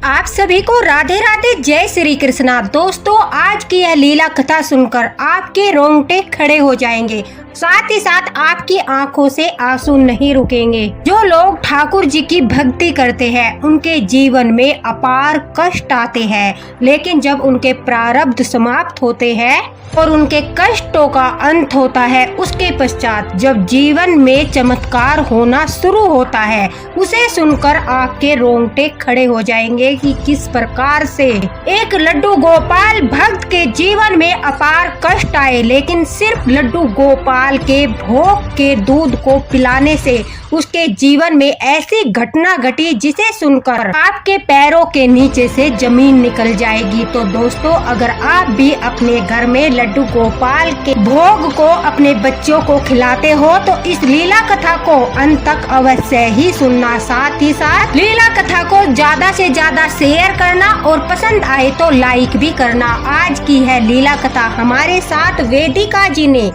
आप सभी को राधे राधे, जय श्री कृष्णा। दोस्तों, आज की यह लीला कथा सुनकर आपके रोंगटे खड़े हो जाएंगे, साथ ही साथ आपकी आंखों से आंसू नहीं रुकेंगे। जो लोग ठाकुर जी की भक्ति करते हैं उनके जीवन में अपार कष्ट आते हैं, लेकिन जब उनके प्रारब्ध समाप्त होते हैं और उनके कष्टों का अंत होता है, उसके पश्चात जब जीवन में चमत्कार होना शुरू होता है, उसे सुनकर आपके रोंगटे खड़े हो जाएंगे कि किस प्रकार से एक लड्डू गोपाल भक्त के जीवन में अपार कष्ट आए, लेकिन सिर्फ लड्डू गोपाल के भोग के दूध को पिलाने से उसके जीवन में ऐसी घटना घटी जिसे सुनकर आपके पैरों के नीचे से जमीन निकल जाएगी। तो दोस्तों, अगर आप भी अपने घर में लड्डू गोपाल के भोग को अपने बच्चों को खिलाते हो तो इस लीला कथा को अंत तक अवश्य ही सुनना। साथ ही साथ लीला कथा को ज्यादा से ज्यादा शेयर करना और पसंद आए तो लाइक भी करना। आज की है लीला कथा हमारे साथ वेदिका जी ने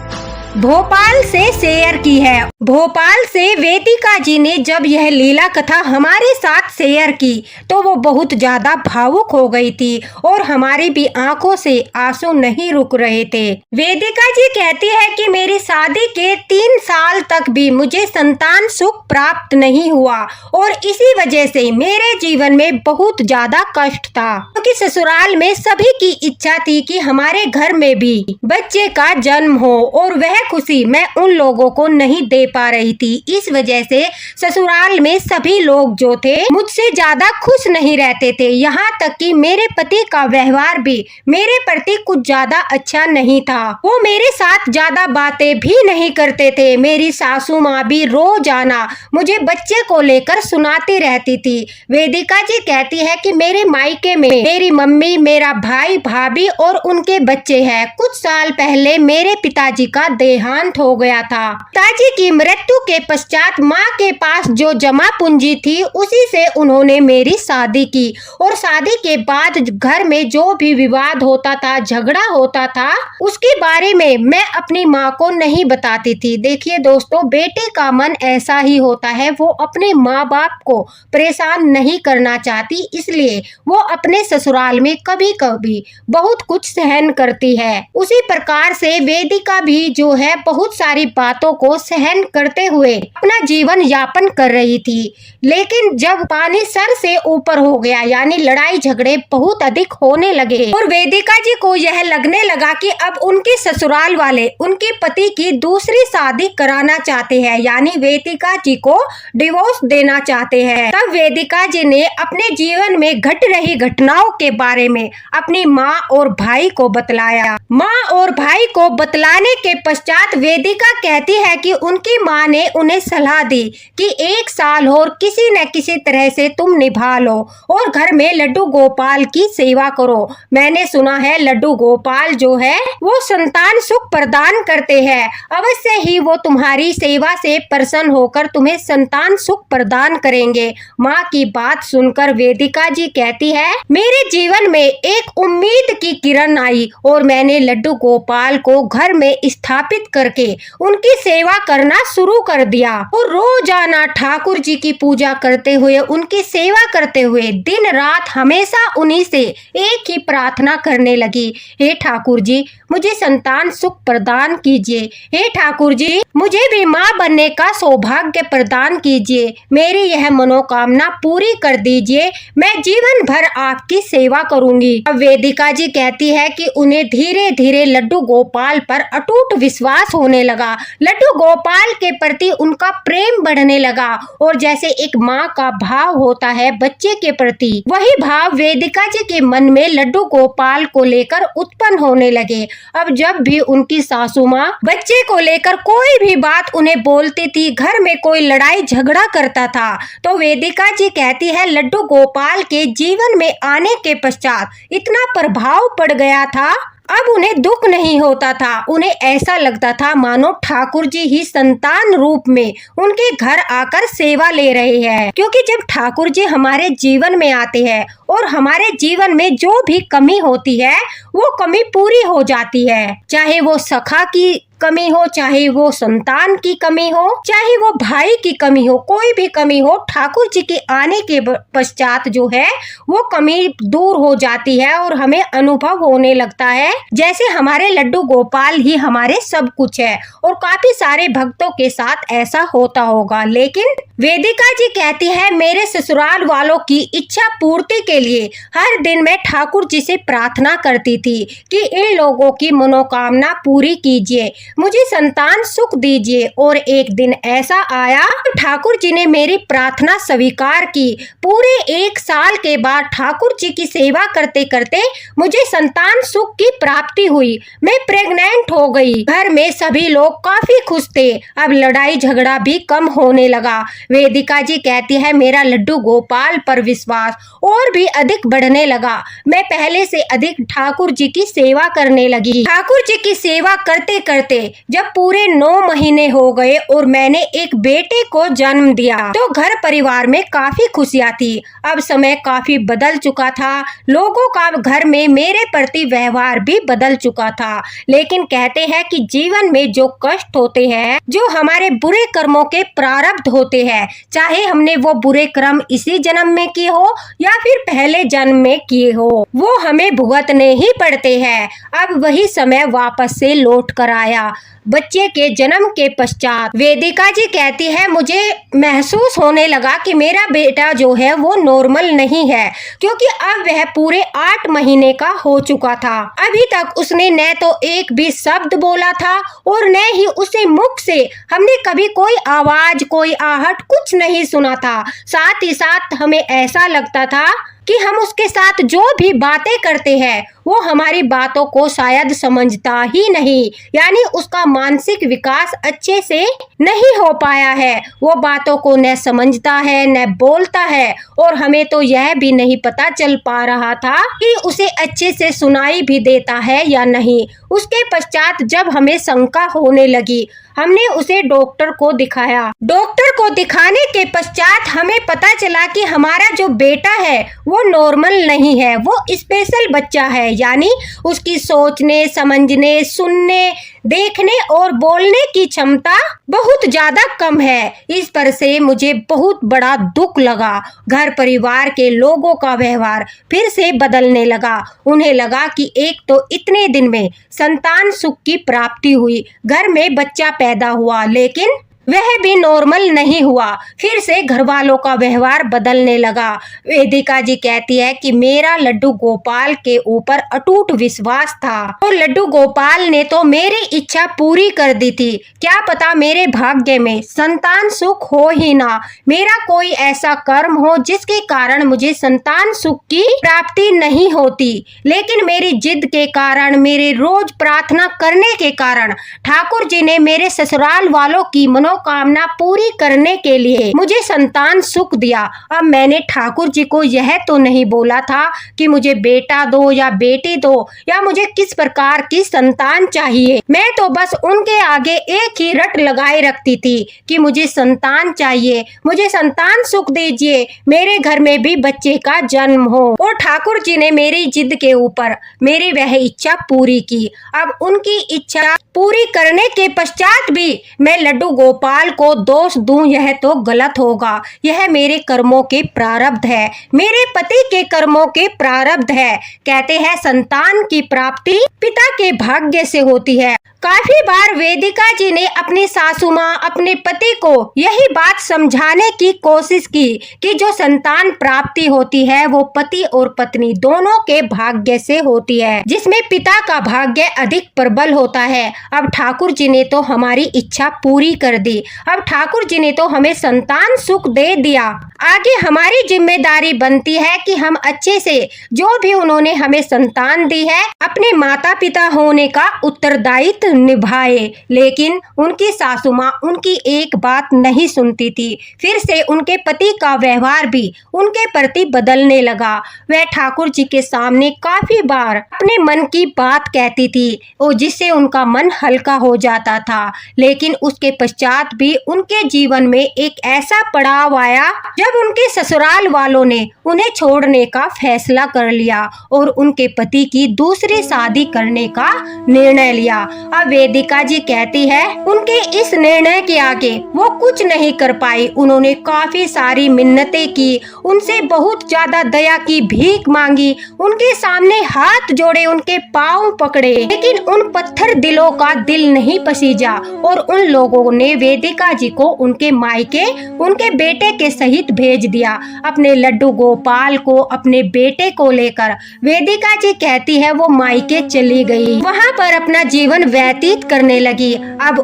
भोपाल से शेयर की है। भोपाल से वेदिका जी ने जब यह लीला कथा हमारे साथ शेयर की तो वो बहुत ज्यादा भावुक हो गई थी और हमारी भी आंखों से आंसू नहीं रुक रहे थे। वेदिका जी कहती है कि मेरी शादी के 3 साल तक भी मुझे संतान सुख प्राप्त नहीं हुआ और इसी वजह से मेरे जीवन में बहुत ज्यादा कष्ट था, क्योंकि ससुराल में सभी की इच्छा थी कि हमारे घर में भी बच्चे का जन्म हो और वह खुशी मैं उन लोगों को नहीं दे पा रही थी। इस वजह से ससुराल में सभी लोग जो थे मुझसे ज्यादा खुश नहीं रहते थे, यहाँ तक कि मेरे पति का व्यवहार भी मेरे प्रति कुछ ज्यादा अच्छा नहीं था। वो मेरे साथ ज्यादा बातें भी नहीं करते थे। मेरी सासू माँ भी रोजाना मुझे बच्चे को लेकर सुनाती रहती थी। वेदिका जी कहती है कि मेरे मायके में मेरी मम्मी, मेरा भाई, भाभी और उनके बच्चे हैं। कुछ साल पहले मेरे पिताजी का देहांत हो गया था। पिताजी की मृत्यु के पश्चात माँ के पास जो जमा पूंजी थी उसी से उन्होंने मेरी शादी की और शादी के बाद घर में जो भी विवाद होता था, झगड़ा होता था, उसके बारे में मैं अपनी माँ को नहीं बताती थी। देखिए दोस्तों, बेटे का मन ऐसा ही होता है, वो अपने माँ बाप को परेशान नहीं करना चाहती, इसलिए वो अपने ससुराल में कभी कभी बहुत कुछ सहन करती है। उसी प्रकार से वेदिका भी जो है बहुत सारी बातों को सहन करते हुए अपना जीवन यापन कर रही थी। लेकिन जब पानी सर से ऊपर हो गया, यानी लड़ाई झगड़े बहुत अधिक होने लगे और वेदिका जी को यह लगने लगा कि अब उनके ससुराल वाले उनके पति की दूसरी शादी कराना चाहते हैं, यानी वेदिका जी को डिवोर्स देना चाहते हैं। तब वेदिका जी ने अपने जीवन में घट रही घटनाओं के बारे में अपनी माँ और भाई को बतलाया। माँ और भाई को बतलाने के पश्चात वेदिका कहती है कि उनकी माँ ने उन्हें सलाह दी कि 1 साल और किसी न किसी तरह से तुम निभा लो और घर में लड्डू गोपाल की सेवा करो। मैंने सुना है लड्डू गोपाल जो है वो संतान सुख प्रदान करते हैं, अवश्य ही वो तुम्हारी सेवा से प्रसन्न होकर तुम्हें संतान सुख प्रदान करेंगे। माँ की बात सुनकर वेदिका जी कहती है, मेरे जीवन में एक उम्मीद की किरण आई और मैंने लड्डू गोपाल को घर में स्थापित करके उनकी सेवा करना शुरू कर दिया और रोजाना ठाकुर जी की पूजा करते हुए, उनकी सेवा करते हुए दिन रात हमेशा उन्हीं से एक ही प्रार्थना करने लगी, हे ठाकुर जी मुझे संतान सुख प्रदान कीजिए, हे ठाकुर जी मुझे भी माँ बनने का सौभाग्य प्रदान कीजिए, मेरी यह मनोकामना पूरी कर दीजिए, मैं जीवन भर आपकी सेवा करूंगी। अब वेदिका जी कहती है कि उन्हें धीरे धीरे लड्डू गोपाल पर अटूट विश्वास होने लगा। लड्डू गोपाल के प्रति उनका प्रेम बढ़ने लगा और जैसे एक माँ का भाव होता है बच्चे के प्रति, वही भाव वेदिका जी के मन में लड्डू गोपाल को लेकर उत्पन्न होने लगे। अब जब भी उनकी सासू माँ बच्चे को लेकर कोई भी बात उन्हें बोलती थी, घर में कोई लड़ाई झगड़ा करता था, तो वेदिका जी कहती है लड्डू गोपाल के जीवन में आने के पश्चात इतना प्रभाव पड़ गया था, अब उन्हें दुख नहीं होता था। उन्हें ऐसा लगता था मानो ठाकुर जी ही संतान रूप में उनके घर आकर सेवा ले रहे हैं, क्योंकि जब ठाकुर जी हमारे जीवन में आते हैं और हमारे जीवन में जो भी कमी होती है वो कमी पूरी हो जाती है। चाहे वो सखा की कमी हो, चाहे वो संतान की कमी हो, चाहे वो भाई की कमी हो, कोई भी कमी हो, ठाकुर जी के आने के पश्चात जो है वो कमी दूर हो जाती है और हमें अनुभव होने लगता है जैसे हमारे लड्डू गोपाल ही हमारे सब कुछ है। और काफी सारे भक्तों के साथ ऐसा होता होगा। लेकिन वेदिका जी कहती है, मेरे ससुराल वालों की इच्छा पूर्ति के लिए हर दिन मैं ठाकुर जी से प्रार्थना करती थी कि इन लोगों की मनोकामना पूरी कीजिए, मुझे संतान सुख दीजिए। और एक दिन ऐसा आया, ठाकुर जी ने मेरी प्रार्थना स्वीकार की। पूरे 1 साल के बाद ठाकुर जी की सेवा करते करते मुझे संतान सुख की प्राप्ति हुई। मैं प्रेग्नेंट हो गई। घर में सभी लोग काफी खुश थे। अब लड़ाई झगड़ा भी कम होने लगा। वेदिका जी कहती है, मेरा लड्डू गोपाल पर विश्वास और भी अधिक बढ़ने लगा। मैं पहले से अधिक ठाकुर जी की सेवा करने लगी। ठाकुर जी की सेवा करते करते जब पूरे 9 महीने हो गए और मैंने एक बेटे को जन्म दिया तो घर परिवार में काफी खुशियां थी। अब समय काफी बदल चुका था। लोगों का घर में मेरे प्रति व्यवहार भी बदल चुका था। लेकिन कहते हैं कि जीवन में जो कष्ट होते हैं, जो हमारे बुरे कर्मों के प्रारब्ध होते हैं, चाहे हमने वो बुरे कर्म इसी जन्म में किए हो या फिर पहले जन्म में किए हो, वो हमें भुगतने ही पड़ते हैं। अब वही समय वापस से लौट कर आया। बच्चे के जन्म के पश्चात वेदिका जी कहती है, मुझे महसूस होने लगा कि मेरा बेटा जो है वो नॉर्मल नहीं है, क्योंकि अब वह पूरे 8 महीने का हो चुका था। अभी तक उसने न तो एक भी शब्द बोला था और न ही उसे मुख से हमने कभी कोई आवाज, कोई आहट कुछ नहीं सुना था। साथ ही साथ हमें ऐसा लगता था कि हम उसके साथ जो भी बातें करते हैं वो हमारी बातों को शायद समझता ही नहीं, यानी उसका मानसिक विकास अच्छे से नहीं हो पाया है। वो बातों को न समझता है न बोलता है और हमें तो यह भी नहीं पता चल पा रहा था कि उसे अच्छे से सुनाई भी देता है या नहीं। उसके पश्चात जब हमें शंका होने लगी, हमने उसे डॉक्टर को दिखाया। डॉक्टर को दिखाने के पश्चात हमें पता चला कि हमारा जो बेटा है वो नॉर्मल नहीं है, वो स्पेशल बच्चा है, यानी उसकी सोचने, समझने, सुनने, देखने और बोलने की क्षमता बहुत ज्यादा कम है। इस पर से मुझे बहुत बड़ा दुख लगा। घर परिवार के लोगों का व्यवहार फिर से बदलने लगा। उन्हें लगा कि एक तो इतने दिन में संतान सुख की प्राप्ति हुई, घर में बच्चा पैदा हुआ, लेकिन वह भी नॉर्मल नहीं हुआ। फिर से घर वालों का व्यवहार बदलने लगा। वेदिका जी कहती है कि मेरा लड्डू गोपाल के ऊपर अटूट विश्वास था और लड्डू गोपाल ने तो मेरी इच्छा पूरी कर दी थी। क्या पता मेरे भाग्य में संतान सुख हो ही ना, मेरा कोई ऐसा कर्म हो जिसके कारण मुझे संतान सुख की प्राप्ति नहीं होती। लेकिन मेरी जिद के कारण, मेरे रोज प्रार्थना करने के कारण ठाकुर जी ने मेरे ससुराल वालों की कामना पूरी करने के लिए मुझे संतान सुख दिया। अब मैंने ठाकुर जी को यह तो नहीं बोला था कि मुझे बेटा दो या बेटी दो या मुझे किस प्रकार की संतान चाहिए। मैं तो बस उनके आगे एक ही रट लगाए रखती थी कि मुझे संतान चाहिए, मुझे संतान सुख दीजिए, मेरे घर में भी बच्चे का जन्म हो। और ठाकुर जी ने मेरी जिद के ऊपर मेरी वह इच्छा पूरी की। अब उनकी इच्छा पूरी करने के पश्चात भी मैं लड्डू गोपाल को दोष दूं यह तो गलत होगा। यह मेरे कर्मों के प्रारब्ध है, मेरे पति के कर्मों के प्रारब्ध है। कहते हैं संतान की प्राप्ति पिता के भाग्य से होती है। काफी बार वेदिका जी ने अपनी सासू माँ, अपने पति को यही बात समझाने की कोशिश की कि जो संतान प्राप्ति होती है वो पति और पत्नी दोनों के भाग्य से होती है, जिसमें पिता का भाग्य अधिक प्रबल होता है। अब ठाकुर जी ने तो हमारी इच्छा पूरी कर दी, अब ठाकुर जी ने तो हमें संतान सुख दे दिया। आगे हमारी जिम्मेदारी बनती है कि हम अच्छे से जो भी उन्होंने हमें संतान दी है अपने माता पिता होने का उत्तरदायित्व निभाए। लेकिन उनकी सासू माँ उनकी एक बात नहीं सुनती थी। फिर से उनके पति का व्यवहार भी उनके प्रति बदलने लगा। वह ठाकुर जी के सामने काफी बार अपने मन की बात कहती थी और जिससे उनका मन हल्का हो जाता था। लेकिन उसके पश्चात बाद भी उनके जीवन में एक ऐसा पड़ाव आया जब उनके ससुराल वालों ने उन्हें छोड़ने का फैसला कर लिया और उनके पति की दूसरी शादी करने का निर्णय लिया। अब वेदिका जी कहती है उनके इस निर्णय के आगे वो कुछ नहीं कर पाई। उन्होंने काफी सारी मिन्नतें की, उनसे बहुत ज्यादा दया की भीख मांगी, उनके सामने हाथ जोड़े, उनके पाँव पकड़े, लेकिन उन पत्थर दिलों का दिल नहीं पसीजा और उन लोगों ने वेदिका जी को उनके मायके उनके बेटे के सहित भेज दिया। अपने लड्डू गोपाल को, अपने बेटे को लेकर वेदिका जी कहती है वो मायके चली गई, वहाँ पर अपना जीवन व्यतीत करने लगी। अब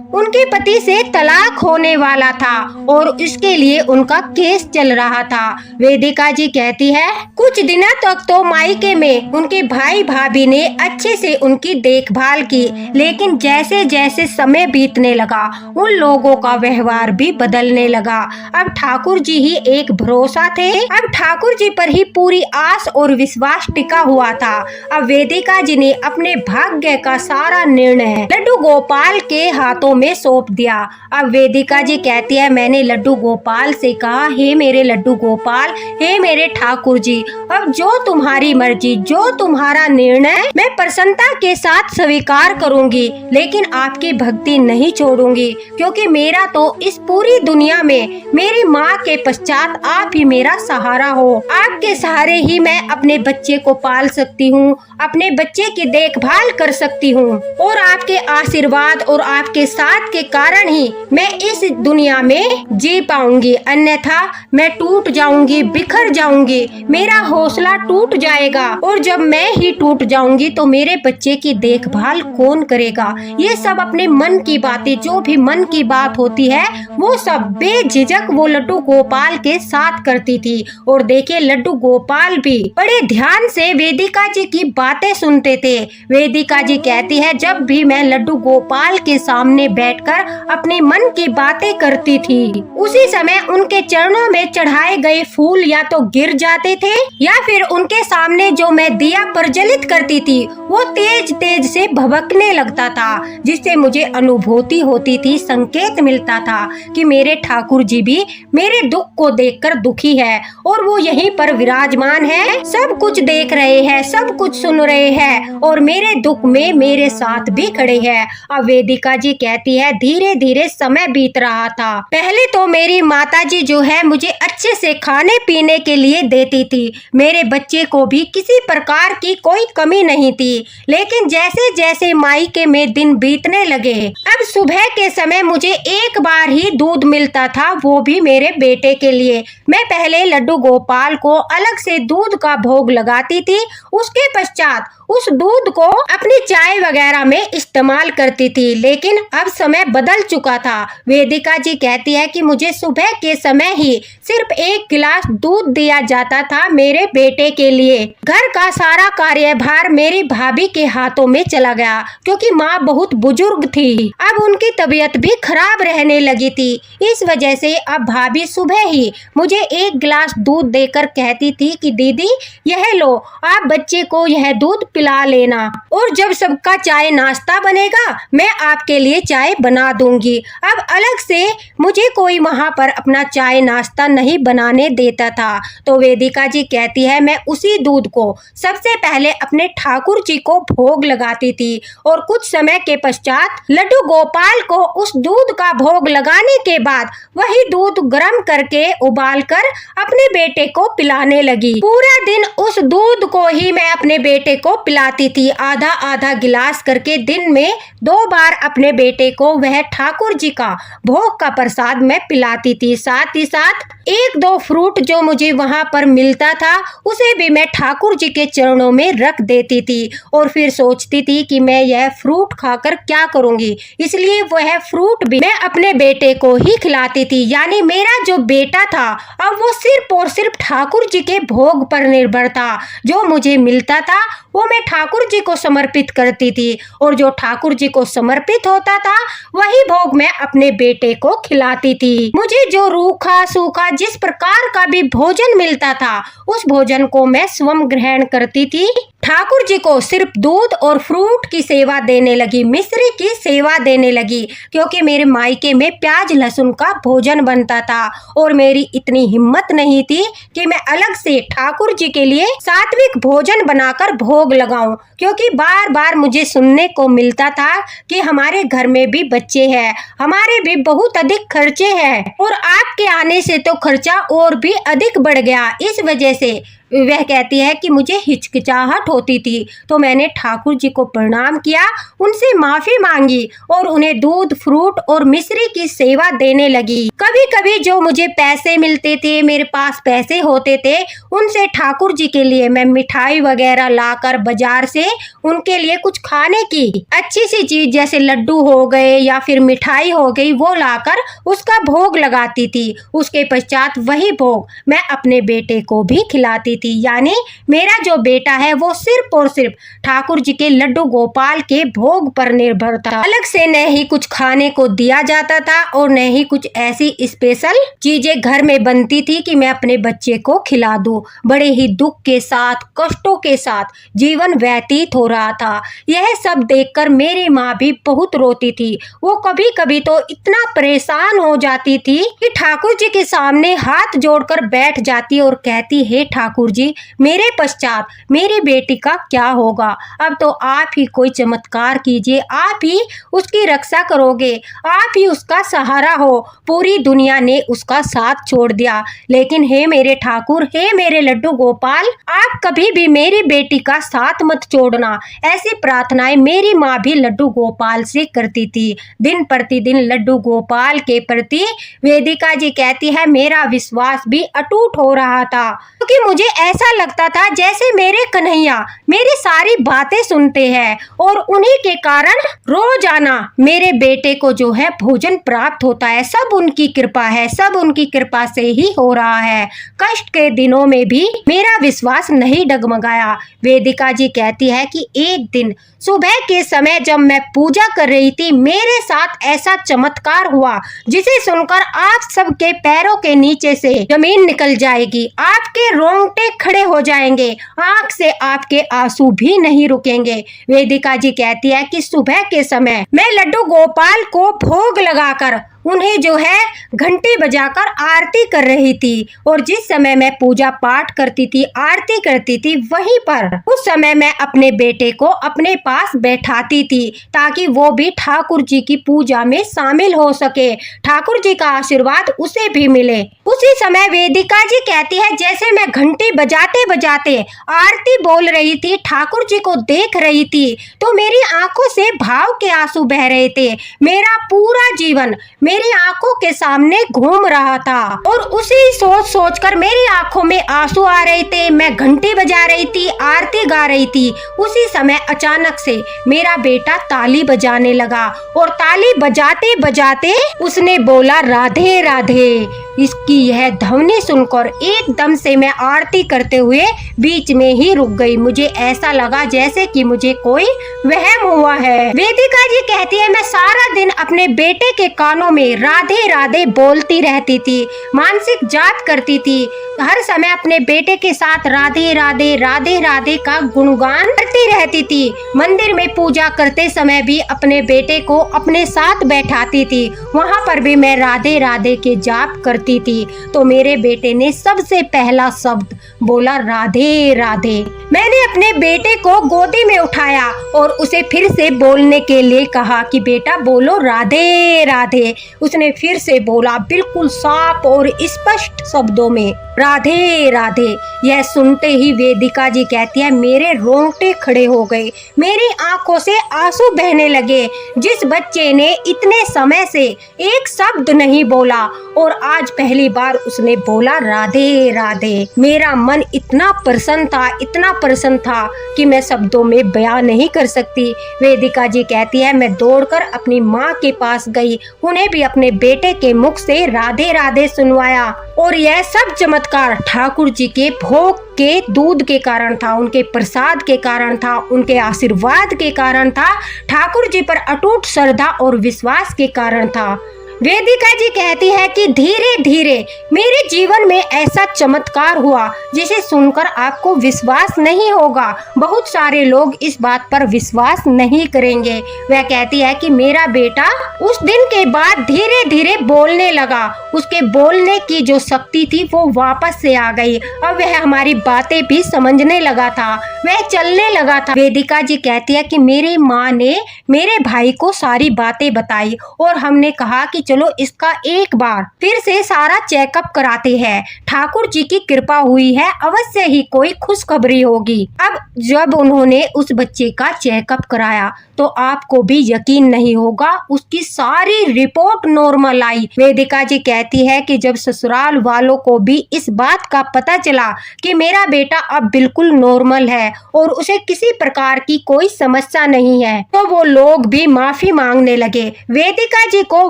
उनके पति से तलाक होने वाला था और इसके लिए उनका केस चल रहा था। वेदिका जी कहती है कुछ दिनों तक तो मायके में उनके भाई भाभी ने अच्छे से उनकी देखभाल की, लेकिन जैसे जैसे समय बीतने लगा उन लोगों का व्यवहार भी बदलने लगा। अब ठाकुर जी ही एक भरोसा थे, अब ठाकुर जी पर ही पूरी आस और विश्वास टिका हुआ था। अब वेदिका जी ने अपने भाग्य का सारा निर्णय लड्डू गोपाल के हाथों में सौंप दिया। अब वेदिका जी कहती है मैंने लड्डू गोपाल से कहा हे मेरे लड्डू गोपाल, हे मेरे ठाकुर जी, अब जो तुम्हारी मर्जी, जो तुम्हारा निर्णय मैं प्रसन्नता के साथ स्वीकार करूंगी, लेकिन आपकी भक्ति नहीं छोड़ूंगी, क्योंकि मेरा तो इस पूरी दुनिया में मेरी माँ के पश्चात आप ही मेरा सहारा हो। आपके सहारे ही मैं अपने बच्चे को पाल सकती हूँ, अपने बच्चे की देखभाल कर सकती हूँ और आपके आशीर्वाद और आपके साथ के कारण ही मैं इस दुनिया में जी पाऊंगी, अन्यथा मैं टूट जाऊंगी, बिखर जाऊंगी, मेरा हौसला टूट जाएगा और जब मैं ही टूट जाऊंगी तो मेरे बच्चे की देखभाल कौन करेगा। ये सब अपने मन की बातें, जो भी मन की बात होती है वो सब बेझिझक वो लड्डू गोपाल के साथ करती थी। और देखिए लड्डू गोपाल भी बड़े ध्यान से वेदिका जी की बातें सुनते थे। वेदिका जी कहती है जब भी मैं लड्डू गोपाल के सामने बैठकर अपने मन की बातें करती थी, उसी समय उनके चरणों में चढ़ाए गए फूल या तो गिर जाते थे या फिर उनके सामने जो मैं दिया प्रज्वलित करती थी वो तेज तेज से भभकने लगता था, जिससे मुझे अनुभूति होती थी, संकेत मिलता था कि मेरे ठाकुर जी भी मेरे दुख को देखकर दुखी है और वो यहीं पर विराजमान है, सब कुछ देख रहे हैं, सब कुछ सुन रहे हैं और मेरे दुख में मेरे साथ भी खड़े हैं। अब वेदिका जी कहती है धीरे धीरे समय बीत रहा था। पहले तो मेरी माताजी जो है मुझे अच्छे से खाने पीने के लिए देती थी, मेरे बच्चे को भी किसी प्रकार की कोई कमी नहीं थी, लेकिन जैसे जैसे मायके में दिन बीतने लगे अब सुबह के समय मुझे एक बार ही दूध मिलता था, वो भी मेरे बेटे के लिए। मैं पहले लड्डू गोपाल को अलग से दूध का भोग लगाती थी, उसके पश्चात उस दूध को अपनी चाय वगैरह में इस्तेमाल करती थी, लेकिन अब समय बदल चुका था। वेदिका जी कहती है कि मुझे सुबह के समय ही सिर्फ एक गिलास दूध दिया जाता था मेरे बेटे के लिए। घर का सारा कार्यभार मेरी भाभी के हाथों में चला गया, क्योंकि माँ बहुत बुजुर्ग थी, अब उनकी तबीयत भी खराब रहने लगी थी। इस वजह से अब भाभी सुबह ही मुझे एक गिलास दूध देकर कहती थी कि दीदी यह लो, आप बच्चे को यह दूध पिला लेना और जब सबका चाय नाश्ता बनेगा मैं आपके लिए चाय बना दूंगी। अब अलग से मुझे कोई वहाँ पर अपना चाय नाश्ता नहीं बनाने देता था। तो वेदिका जी कहती है मैं उसी दूध को सबसे पहले अपने ठाकुर जी को भोग लगाती थी और कुछ समय के पश्चात लड्डू गोपाल को उस दूध का भोग लगाने के बाद वही दूध गर्म करके उबाल कर अपने बेटे को पिलाने लगी। पूरा दिन उस दूध को ही मैं अपने बेटे को पिलाती थी, आधा आधा गिलास करके दिन में 2 बार अपने बेटे को वह ठाकुर जी का भोग का प्रसाद मैं पिलाती थी। साथ ही साथ 1-2 फ्रूट जो मुझे वहाँ पर मिलता था उसे भी मैं ठाकुर जी के चरणों में रख देती थी और फिर सोचती थी कि मैं यह फ्रूट खाकर क्या करूँगी, इसलिए वह फ्रूट भी मैं अपने बेटे को ही खिलाती थी। यानी मेरा जो बेटा था अब वो सिर्फ और सिर्फ ठाकुर जी के भोग पर निर्भर था। जो मुझे मिलता था वो मैं ठाकुर जी को समर्पित करती थी और जो ठाकुर जी को समर्पित होता था वही भोग मैं अपने बेटे को खिलाती थी। मुझे जो रूखा सूखा जिस प्रकार का भी भोजन मिलता था उस भोजन को मैं स्वयं ग्रहण करती थी ठाकुर जी को सिर्फ दूध और फ्रूट की सेवा देने लगी, मिश्री की सेवा देने लगी, क्योंकि मेरे मायके में प्याज लहसुन का भोजन बनता था और मेरी इतनी हिम्मत नहीं थी कि मैं अलग से ठाकुर जी के लिए सात्विक भोजन बनाकर भोग लगाऊं, क्योंकि बार बार मुझे सुनने को मिलता था कि हमारे घर में भी बच्चे हैं, हमारे भी बहुत अधिक खर्चे हैं और आपके आने से तो खर्चा और भी अधिक बढ़ गया। इस वजह से वह कहती है कि मुझे हिचकिचाहट होती थी, तो मैंने ठाकुर जी को प्रणाम किया, उनसे माफ़ी मांगी और उन्हें दूध फ्रूट और मिश्री की सेवा देने लगी। कभी कभी जो मुझे पैसे मिलते थे, मेरे पास पैसे होते थे, उनसे ठाकुर जी के लिए मैं मिठाई वगैरह लाकर बाजार से उनके लिए कुछ खाने की अच्छी सी चीज जैसे लड्डू हो गए या फिर मिठाई हो गई, वो लाकर उसका भोग लगाती थी। उसके पश्चात वही भोग मैं अपने बेटे को भी खिलाती थी। यानी मेरा जो बेटा है वो सिर्फ और सिर्फ ठाकुर जी के लड्डू गोपाल के भोग पर निर्भर था। अलग से न ही कुछ खाने को दिया जाता था और न ही कुछ ऐसी स्पेशल चीजें घर में बनती थी कि मैं अपने बच्चे को खिला दूं। बड़े ही दुख के साथ, कष्टों के साथ जीवन व्यतीत हो रहा था। यह सब देखकर मेरी माँ भी बहुत रोती थी। वो कभी कभी तो इतना परेशान हो जाती थी कि ठाकुर जी के सामने हाथ जोड़कर बैठ जाती और कहती, हे ठाकुर जी, मेरे पश्चात मेरी बेटी का क्या होगा? अब तो आप ही कोई चमत्कार कीजिए, आप ही उसकी रक्षा करोगे, आप ही उसका सहारा हो। पूरी दुनिया ने उसका साथ छोड़ दिया, लेकिन हे मेरे ठाकुर, हे मेरे लड्डू गोपाल, आप कभी भी मेरी बेटी का साथ मत छोड़ना। ऐसी प्रार्थनाएं मेरी माँ भी लड्डू गोपाल से करती थी। दिन प्रतिदिन लड्डू गोपाल के प्रति वेदिका जी कहती है मेरा विश्वास भी अटूट हो रहा था, क्योंकि मुझे ऐसा लगता था जैसे मेरे कन्हैया मेरी सारी बातें सुनते हैं और उन्हीं के कारण रोजाना मेरे बेटे को जो है भोजन प्राप्त होता है। सब उनकी कृपा है, सब उनकी कृपा से ही हो रहा है। कष्ट के दिनों में भी मेरा विश्वास नहीं डगमगाया। वेदिका जी कहती है कि एक दिन सुबह के समय जब मैं पूजा कर रही थी, मेरे साथ ऐसा चमत्कार हुआ जिसे सुनकर आप सबके पैरों के नीचे से जमीन निकल जाएगी, आपके रोंगटे खड़े हो जाएंगे, आंख से आपके आंसू भी नहीं रुकेंगे। वेदिका जी कहती है कि सुबह के समय मैं लड्डू गोपाल को भोग लगाकर उन्हें जो है घंटी बजाकर आरती कर रही थी और जिस समय मैं पूजा पाठ करती थी, आरती करती थी, वहीं पर उस समय मैं अपने बेटे को अपने पास बैठाती थी ताकि वो भी ठाकुर जी की पूजा में शामिल हो सके, ठाकुर जी का आशीर्वाद उसे भी मिले। उसी समय वेदिका जी कहती है जैसे मैं घंटी बजाते बजाते आरती बोल रही थी, ठाकुर जी को देख रही थी, तो मेरी आंखों से भाव के आंसू बह रहे थे। मेरा पूरा जीवन मेरी आंखों के सामने घूम रहा था और उसी सोच सोचकर मेरी आंखों में आंसू आ रहे थे। मैं घंटी बजा रही थी, आरती गा रही थी। उसी समय अचानक से मेरा बेटा ताली बजाने लगा और ताली बजाते बजाते उसने बोला राधे राधे। इसकी यह ध्वनि सुनकर एकदम से मैं आरती करते हुए बीच में ही रुक गई। मुझे ऐसा लगा जैसे कि मुझे कोई वहम हुआ है। वेदिका जी कहती है मैं सारा दिन अपने बेटे के कानों में राधे राधे बोलती रहती थी, मानसिक जाप करती थी, हर समय अपने बेटे के साथ राधे राधे राधे राधे का गुणगान करती रहती थी। मंदिर में पूजा करते समय भी अपने बेटे को अपने साथ बैठाती थी, वहाँ पर भी मैं राधे राधे के जाप करती थी। तो मेरे बेटे ने सबसे पहला शब्द बोला राधे राधे। मैंने अपने बेटे को गोदी में उठाया और उसे फिर से बोलने के लिए कहा कि बेटा बोलो राधे राधे। उसने फिर से बोला बिल्कुल साफ और स्पष्ट शब्दों में राधे राधे। यह सुनते ही वेदिका जी कहती है मेरे रोंगटे खड़े हो गए, मेरी आंखों से आंसू बहने लगे। जिस बच्चे ने इतने समय से एक शब्द नहीं बोला और आज पहली बार उसने बोला राधे राधे, मेरा मन इतना प्रसन्न था, इतना प्रसन्न था कि मैं शब्दों में बयां नहीं कर सकती। वेदिका जी कहती है मैं दौड़कर अपनी माँ के पास गई, उन्हें भी अपने बेटे के मुख से राधे राधे सुनवाया और यह सब चमत्कार ठाकुर जी के भोग के दूध के कारण था, उनके प्रसाद के कारण था, उनके आशीर्वाद के कारण था, ठाकुर जी पर अटूट श्रद्धा और विश्वास के कारण था। वेदिका जी कहती है कि धीरे धीरे मेरे जीवन में ऐसा चमत्कार हुआ जिसे सुनकर आपको विश्वास नहीं होगा। बहुत सारे लोग इस बात पर विश्वास नहीं करेंगे। वह कहती है कि मेरा बेटा उस दिन के बाद धीरे धीरे बोलने लगा। उसके बोलने की जो शक्ति थी वो वापस से आ गई। अब वह हमारी बातें भी समझने लगा था, वह चलने लगा था। वेदिका जी कहती है कि मेरी माँ ने मेरे भाई को सारी बातें बताई और हमने कहा कि चलो इसका एक बार फिर से सारा चेकअप कराते हैं। ठाकुर जी की कृपा हुई है, अवश्य ही कोई खुशखबरी होगी। अब जब उन्होंने उस बच्चे का चेकअप कराया तो आपको भी यकीन नहीं होगा, उसकी सारी रिपोर्ट नॉर्मल आई। वेदिका जी कहती है कि जब ससुराल वालों को भी इस बात का पता चला कि मेरा बेटा अब बिल्कुल नॉर्मल है और उसे किसी प्रकार की कोई समस्या नहीं है, तो वो लोग भी माफी मांगने लगे। वेदिका जी को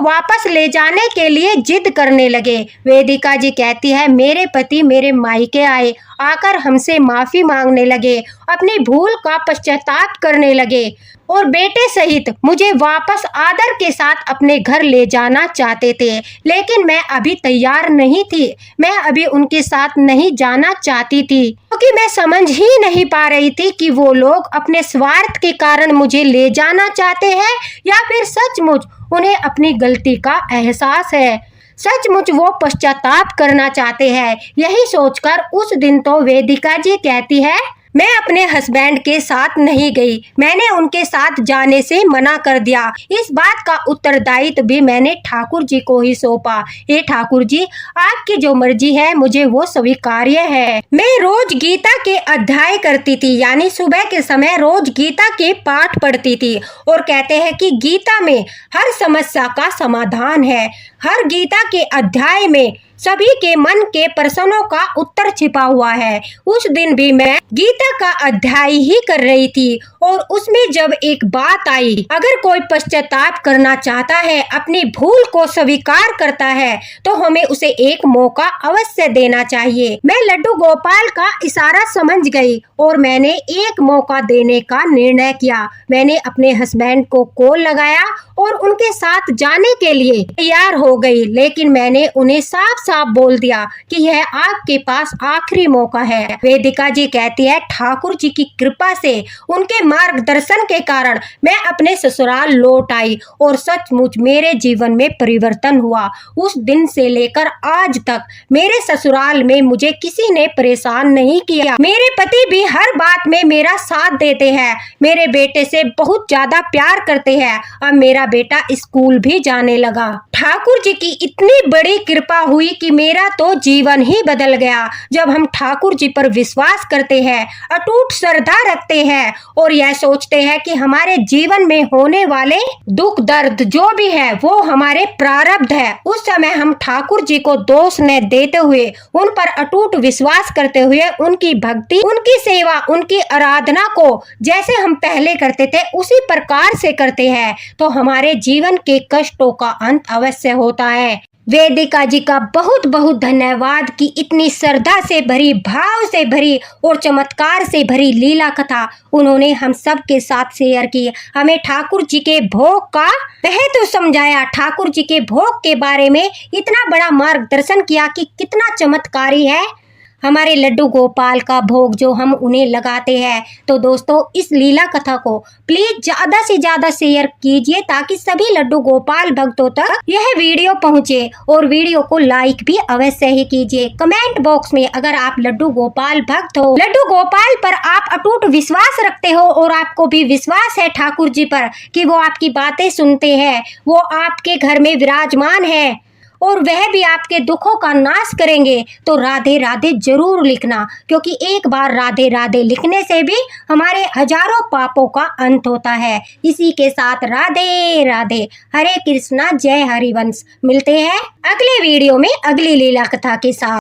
वापस ले जाने के लिए जिद करने लगे। वेदिका जी कहती है मेरे पति मेरे मायके आए, आकर हमसे माफी मांगने लगे, अपनी भूल का पश्चाताप करने लगे और बेटे सहित मुझे वापस आदर के साथ अपने घर ले जाना चाहते थे, लेकिन मैं अभी तैयार नहीं थी। मैं अभी उनके साथ नहीं जाना चाहती थी क्योंकि मैं समझ ही नहीं पा रही थी कि वो लोग अपने स्वार्थ के कारण मुझे ले जाना चाहते हैं या फिर सचमुच उन्हें अपनी गलती का एहसास है, सचमुच वो पश्चाताप करना चाहते हैं। यही सोचकर उस दिन तो वेदिका जी कहती है मैं अपने हस्बैंड के साथ नहीं गई, मैंने उनके साथ जाने से मना कर दिया। इस बात का उत्तरदायित्व भी मैंने ठाकुर जी को ही सौंपा। हे ठाकुर जी, आपकी जो मर्जी है मुझे वो स्वीकार्य है। मैं रोज गीता के अध्याय करती थी, यानी सुबह के समय रोज गीता के पाठ पढ़ती थी और कहते हैं कि गीता में हर समस्या का समाधान है। हर गीता के अध्याय में सभी के मन के प्रश्नों का उत्तर छिपा हुआ है। उस दिन भी मैं गीता का अध्याय ही कर रही थी और उसमें जब एक बात आई, अगर कोई पश्चाताप करना चाहता है, अपनी भूल को स्वीकार करता है, तो हमें उसे एक मौका अवश्य देना चाहिए। मैं लड्डू गोपाल का इशारा समझ गई और मैंने एक मौका देने का निर्णय किया। मैंने अपने हस्बैंड को कॉल लगाया और उनके साथ जाने के लिए तैयार हो गई, लेकिन मैंने उन्हें साफ साफ बोल दिया कि यह आपके पास आखिरी मौका है। वेदिका जी कहती है ठाकुर जी की कृपा से, उनके मार्गदर्शन के कारण मैं अपने ससुराल लौट आई और सचमुच मेरे जीवन में परिवर्तन हुआ। उस दिन से लेकर आज तक मेरे ससुराल में मुझे किसी ने परेशान नहीं किया। मेरे पति भी हर बात में मेरा साथ देते हैं, मेरे बेटे से बहुत ज्यादा प्यार करते हैं। अब मेरा बेटा स्कूल भी जाने लगा। ठाकुर जी की इतनी बड़ी कृपा हुई कि मेरा तो जीवन ही बदल गया। जब हम ठाकुर जी पर विश्वास करते हैं, अटूट श्रद्धा रखते हैं और यह सोचते हैं कि हमारे जीवन में होने वाले दुख दर्द जो भी है वो हमारे प्रारब्ध है, उस समय हम ठाकुर जी को दोष न देते हुए उन पर अटूट विश्वास करते हुए उनकी भक्ति, उनकी सेवा, उनकी आराधना को जैसे हम पहले करते थे उसी प्रकार से करते हैं, तो हमारे जीवन के कष्टों का अंत अवश्य होता है। वेदिका जी का बहुत बहुत धन्यवाद कि इतनी श्रद्धा से भरी, भाव से भरी और चमत्कार से भरी लीला कथा उन्होंने हम सब के साथ शेयर की। हमें ठाकुर जी के भोग का महत्व समझाया, ठाकुर जी के भोग के बारे में इतना बड़ा मार्गदर्शन किया कि कितना चमत्कारी है हमारे लड्डू गोपाल का भोग जो हम उन्हें लगाते हैं। तो दोस्तों, इस लीला कथा को प्लीज ज्यादा से ज्यादा शेयर कीजिए ताकि सभी लड्डू गोपाल भक्तों तक यह वीडियो पहुंचे और वीडियो को लाइक भी अवश्य ही कीजिए। कमेंट बॉक्स में अगर आप लड्डू गोपाल भक्त हो, लड्डू गोपाल पर आप अटूट विश्वास रखते हो और आपको भी विश्वास है ठाकुर जी पर कि वो आपकी बातें सुनते हैं, वो आपके घर में विराजमान है और वह भी आपके दुखों का नाश करेंगे, तो राधे राधे जरूर लिखना, क्योंकि एक बार राधे राधे लिखने से भी हमारे हजारों पापों का अंत होता है। इसी के साथ राधे राधे, हरे कृष्णा, जय हरिवंश। मिलते हैं अगले वीडियो में अगली लीला कथा के साथ।